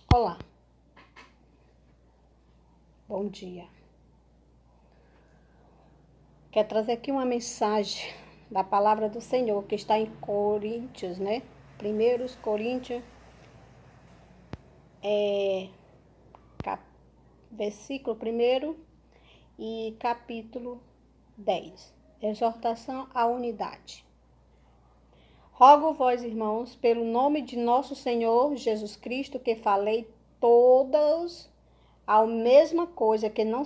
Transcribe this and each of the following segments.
Olá, bom dia. Quero trazer aqui uma mensagem da palavra do Senhor que está em Coríntios, né? 1 Coríntios, versículo 1 e capítulo 10. Exortação à unidade. Rogo vós, irmãos, pelo nome de nosso Senhor Jesus Cristo, que falei todos a mesma coisa, que não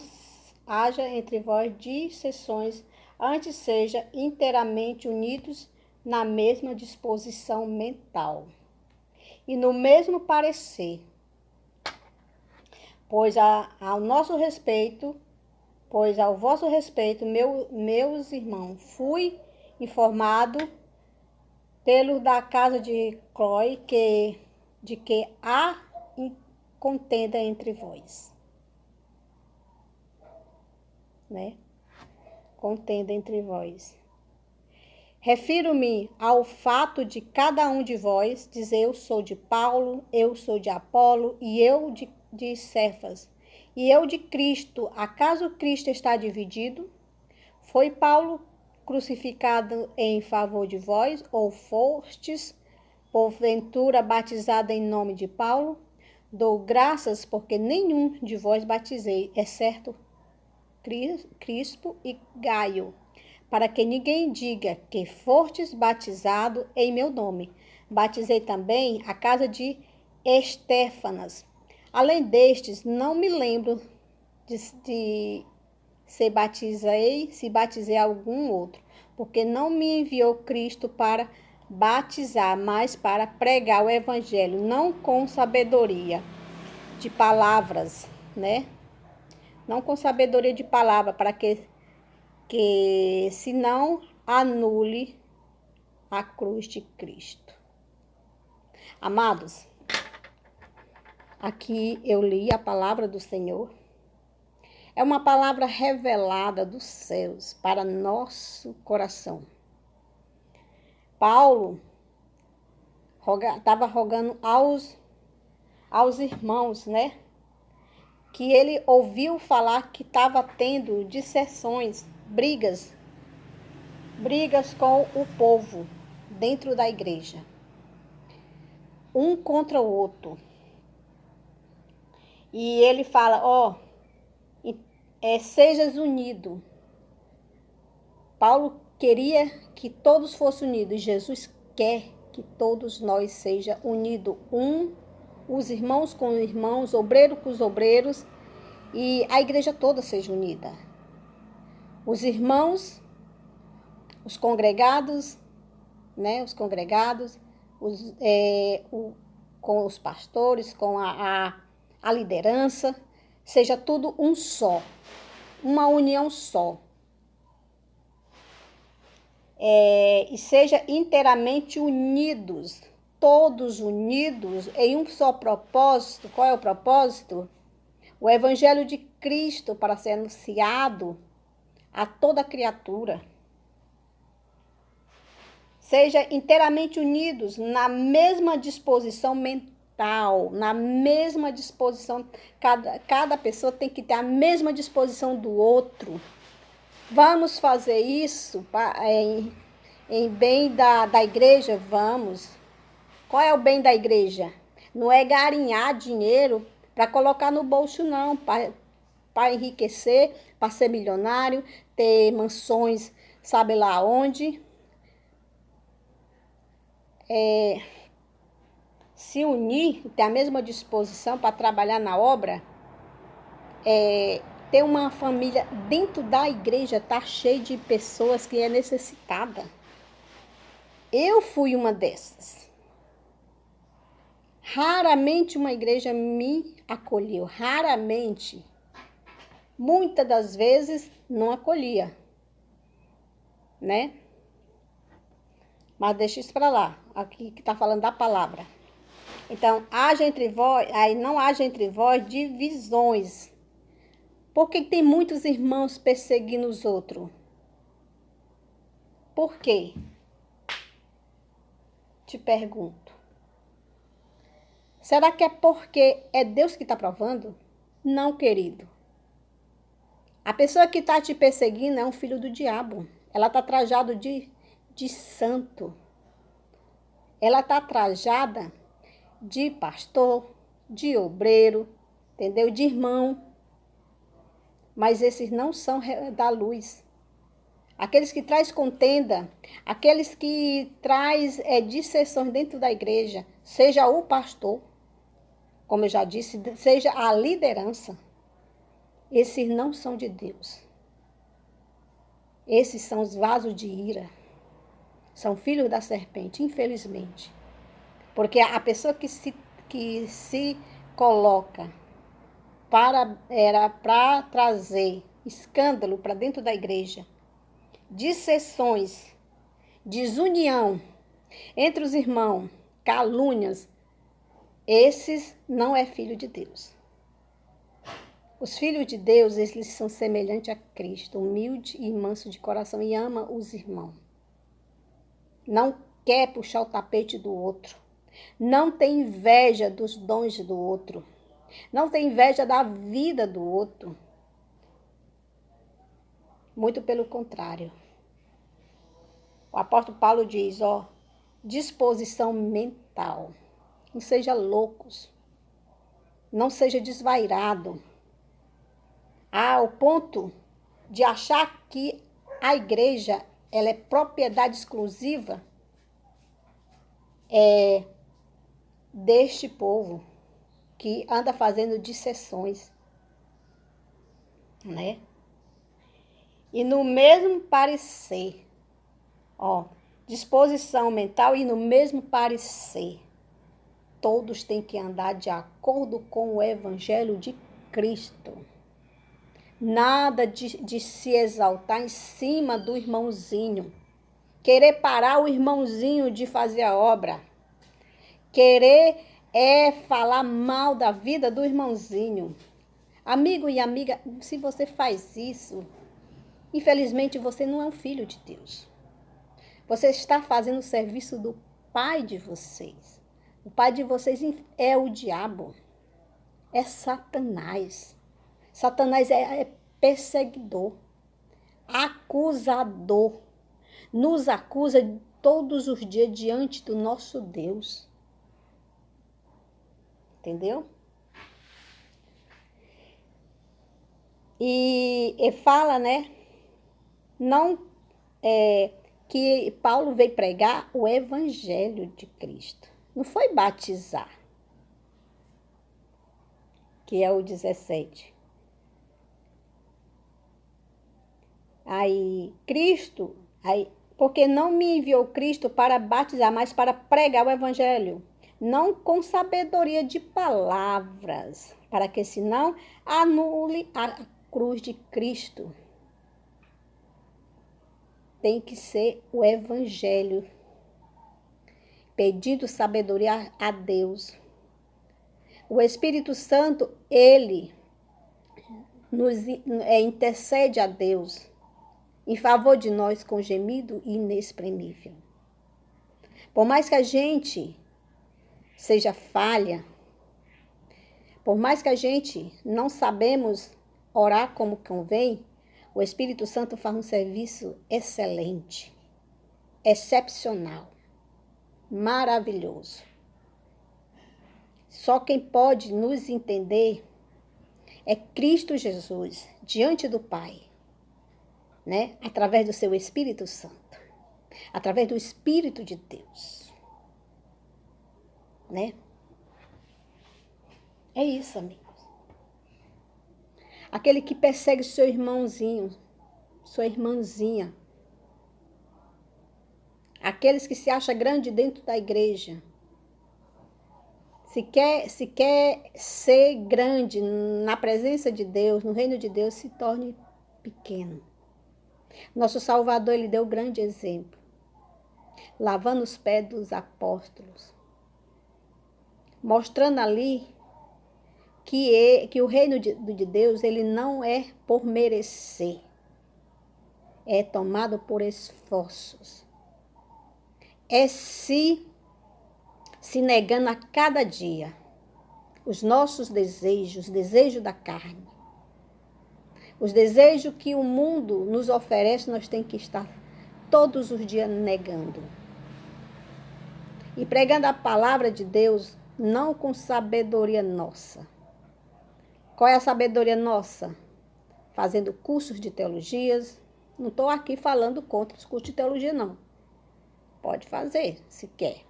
haja entre vós dissensões, antes seja inteiramente unidos na mesma disposição mental e no mesmo parecer. Pois ao vosso respeito, meus irmãos, fui informado pelos da casa de Cloe de que há contenda entre vós, né? Contenda entre vós. Refiro-me ao fato de cada um de vós dizer: eu sou de Paulo, eu sou de Apolo, e eu de Cefas, e eu de Cristo. Acaso Cristo está dividido? Foi Paulo crucificado em favor de vós, ou fostes, porventura, batizado em nome de Paulo? Dou graças porque nenhum de vós batizei, exceto Crispo e Gaio, para que ninguém diga que fostes batizado em meu nome. Batizei também a casa de Estéfanas. Além destes, não me lembro se batizei algum outro, porque não me enviou Cristo para batizar, mas para pregar o evangelho, não com sabedoria de palavras, né? Não com sabedoria de palavra, para que se não anule a cruz de Cristo. Amados, aqui eu li a palavra do Senhor. É uma palavra revelada dos céus para nosso coração. Paulo estava rogando aos irmãos, né? Que ele ouviu falar que estava tendo dissensões, brigas com o povo dentro da igreja. Um contra o outro. E ele fala, sejas unido. Paulo queria que todos fossem unidos. Jesus quer que todos nós sejam unidos. Os irmãos com os irmãos, obreiro com os obreiros, e a igreja toda seja unida. Os irmãos, os congregados, né? Os congregados, com os pastores, com a liderança, seja tudo um só, uma união só. E seja inteiramente unidos, todos unidos em um só propósito. Qual é o propósito? O evangelho de Cristo para ser anunciado a toda criatura. Seja inteiramente unidos na mesma disposição mental, na mesma disposição. Cada pessoa tem que ter a mesma disposição do outro. Vamos fazer isso em bem da igreja? Vamos. Qual é o bem da igreja? Não é garinhar dinheiro para colocar no bolso, não. Para enriquecer, para ser milionário, ter mansões, sabe lá onde. Se unir, ter a mesma disposição para trabalhar na obra, ter uma família dentro da igreja, tá cheio de pessoas que é necessitada. Eu fui uma dessas. Raramente uma igreja me acolheu, raramente. Muitas das vezes não acolhia, né? Mas deixa isso para lá, aqui que está falando da palavra. Então, não haja entre vós divisões. Por que tem muitos irmãos perseguindo os outros? Por quê? Te pergunto. Será que é porque é Deus que está provando? Não, querido. A pessoa que está te perseguindo é um filho do diabo. Ela está trajada de santo. Ela está trajada de pastor, de obreiro, entendeu? De irmão. Mas esses não são da luz. Aqueles que traz contenda, aqueles que traz dissensões dentro da igreja, seja o pastor, como eu já disse, seja a liderança, esses não são de Deus. Esses são os vasos de ira. São filhos da serpente, infelizmente. Porque a pessoa que se coloca para trazer escândalo para dentro da igreja, dissensões, desunião entre os irmãos, calúnias, esses não é filho de Deus. Os filhos de Deus, eles são semelhantes a Cristo, humilde e manso de coração e ama os irmãos. Não quer puxar o tapete do outro. Não tem inveja dos dons do outro. Não tem inveja da vida do outro. Muito pelo contrário. O apóstolo Paulo diz, disposição mental. Não seja loucos. Não seja desvairado. Ao ponto de achar que a igreja ela é propriedade exclusiva deste povo que anda fazendo dissensões, né? E no mesmo parecer, disposição mental e no mesmo parecer, todos têm que andar de acordo com o evangelho de Cristo. Nada de se exaltar em cima do irmãozinho. Querer parar o irmãozinho de fazer a obra. Querer falar mal da vida do irmãozinho. Amigo e amiga, se você faz isso, infelizmente você não é um filho de Deus. Você está fazendo o serviço do pai de vocês. O pai de vocês é o diabo. É Satanás. Satanás é perseguidor, acusador. Nos acusa todos os dias diante do nosso Deus. Entendeu? E fala, né? Não que Paulo veio pregar o evangelho de Cristo. Não foi batizar. Que é o 17. Porque não me enviou Cristo para batizar, mas para pregar o evangelho, não com sabedoria de palavras, para que senão anule a cruz de Cristo. Tem que ser o evangelho, pedindo sabedoria a Deus. O Espírito Santo, ele nos intercede a Deus em favor de nós com gemido inexprimível. Por mais que a gente seja falha, por mais que a gente não sabemos orar como convém, o Espírito Santo faz um serviço excelente, excepcional, maravilhoso. Só quem pode nos entender é Cristo Jesus, diante do Pai, né? Através do seu Espírito Santo, através do Espírito de Deus, né? É isso, amigos. Aquele que persegue seu irmãozinho, sua irmãzinha, aqueles que se acham grande dentro da igreja, se quer ser grande na presença de Deus, no reino de Deus, se torne pequeno. Nosso Salvador, ele deu grande exemplo, lavando os pés dos apóstolos, mostrando ali que o reino de Deus, ele não é por merecer, é tomado por esforços, é se negando a cada dia, os nossos desejos, desejo da carne. Os desejos que o mundo nos oferece, nós temos que estar todos os dias negando. E pregando a palavra de Deus, não com sabedoria nossa. Qual é a sabedoria nossa? Fazendo cursos de teologias. Não estou aqui falando contra os cursos de teologia, não. Pode fazer, se quer.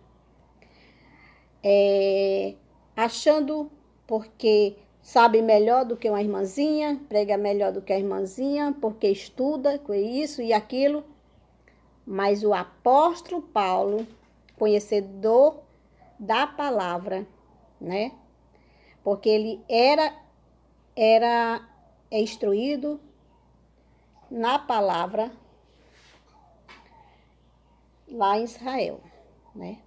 Achando porque sabe melhor do que uma irmãzinha, prega melhor do que a irmãzinha, porque estuda com isso e aquilo. Mas o apóstolo Paulo, conhecedor da palavra, né? Porque ele era instruído na palavra lá em Israel, né?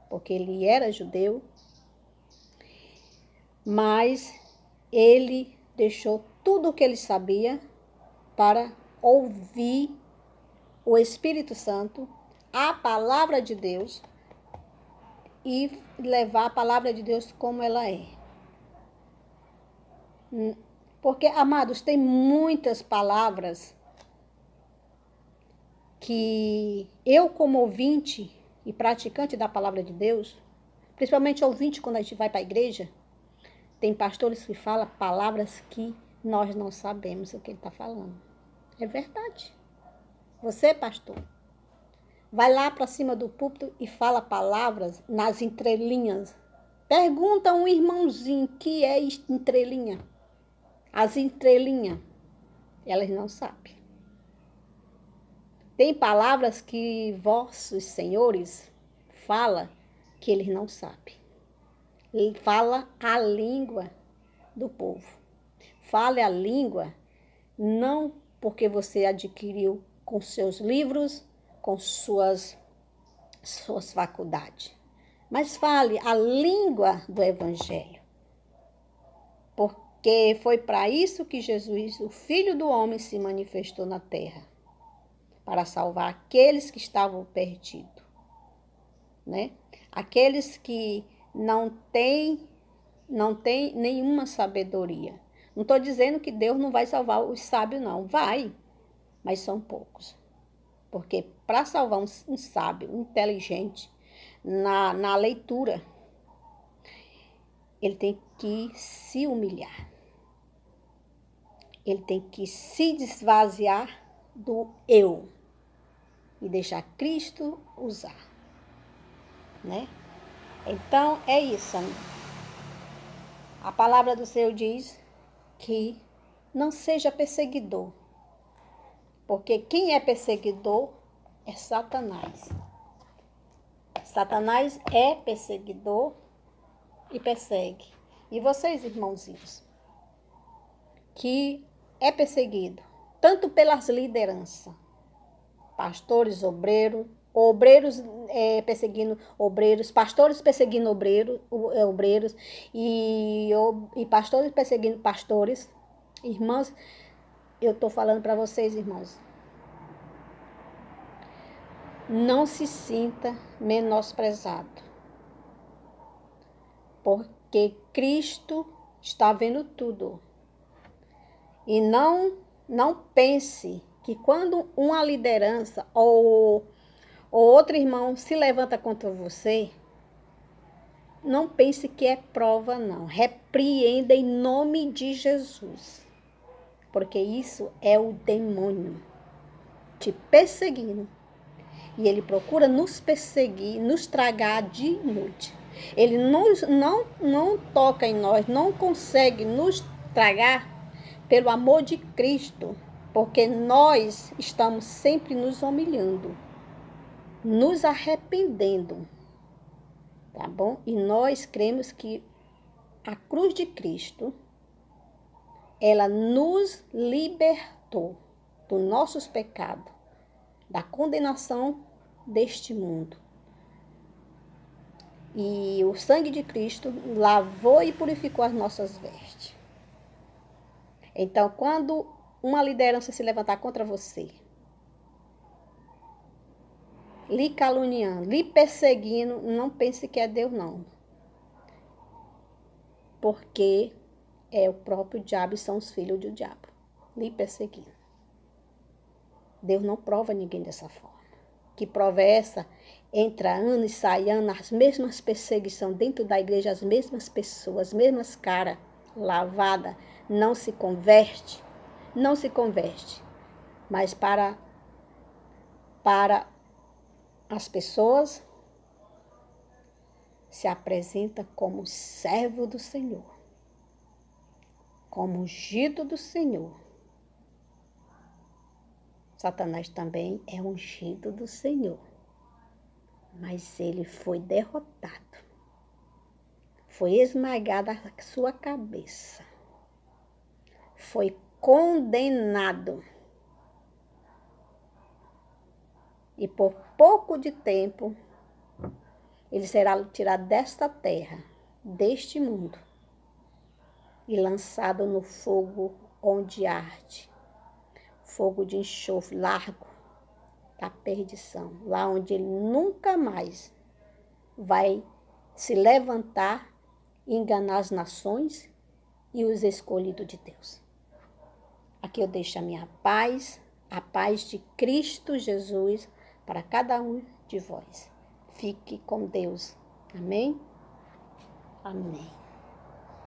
Porque ele era judeu, mas ele deixou tudo o que ele sabia para ouvir o Espírito Santo, a palavra de Deus, e levar a palavra de Deus como ela é. Porque, amados, tem muitas palavras que eu, como ouvinte e praticante da palavra de Deus, principalmente ouvinte quando a gente vai para a igreja, tem pastores que falam palavras que nós não sabemos o que ele está falando. É verdade. Você, pastor, vai lá para cima do púlpito e fala palavras nas entrelinhas. Pergunta um irmãozinho que é entrelinha. As entrelinhas, elas não sabem. Tem palavras que vossos senhores falam que eles não sabem. Ele fala a língua do povo. Fale a língua não porque você adquiriu com seus livros, com suas faculdades, mas fale a língua do evangelho. Porque foi para isso que Jesus, o Filho do Homem, se manifestou na terra, para salvar aqueles que estavam perdidos, né? Aqueles que não têm nenhuma sabedoria. Não estou dizendo que Deus não vai salvar os sábios, não. Vai, mas são poucos. Porque para salvar um sábio, um inteligente, na leitura, ele tem que se humilhar. Ele tem que se esvaziar do eu e deixar Cristo usar, né? Então, é isso, amigo. A palavra do Senhor diz que não seja perseguidor, porque quem é perseguidor é Satanás. Satanás é perseguidor e persegue. E vocês, irmãozinhos, que é perseguido, tanto pelas lideranças, pastores, obreiros perseguindo obreiros, pastores perseguindo obreiros e pastores perseguindo pastores. Irmãos, eu estou falando para vocês, irmãos, não se sinta menosprezado, porque Cristo está vendo tudo. E não pense que quando uma liderança ou outro irmão se levanta contra você, não pense que é prova, não. Repreenda em nome de Jesus. Porque isso é o demônio te perseguindo. E ele procura nos perseguir, nos tragar de noite. Ele não toca em nós, não consegue nos tragar pelo amor de Cristo. Porque nós estamos sempre nos humilhando, nos arrependendo, tá bom? E nós cremos que a cruz de Cristo, ela nos libertou dos nossos pecados, da condenação deste mundo. E o sangue de Cristo lavou e purificou as nossas vestes. Então, quando uma liderança se levantar contra você, lhe caluniando, lhe perseguindo, não pense que é Deus, não. porque é o próprio diabo e são os filhos do diabo lhe perseguindo. Deus não prova ninguém dessa forma. Que prova é essa? Entra ano e sai ano, as mesmas perseguições dentro da igreja, as mesmas pessoas, as mesmas caras lavadas, não se converte. Mas para as pessoas se apresenta como servo do Senhor, como ungido do Senhor. Satanás também é ungido do Senhor, mas ele foi derrotado, foi esmagada a sua cabeça, foi condenado. E por pouco de tempo, ele será tirado desta terra, deste mundo, e lançado no fogo onde arde, fogo de enxofre largo da perdição, lá onde ele nunca mais vai se levantar e enganar as nações e os escolhidos de Deus. Aqui eu deixo a minha paz, a paz de Cristo Jesus para cada um de vós. Fique com Deus. Amém? Amém.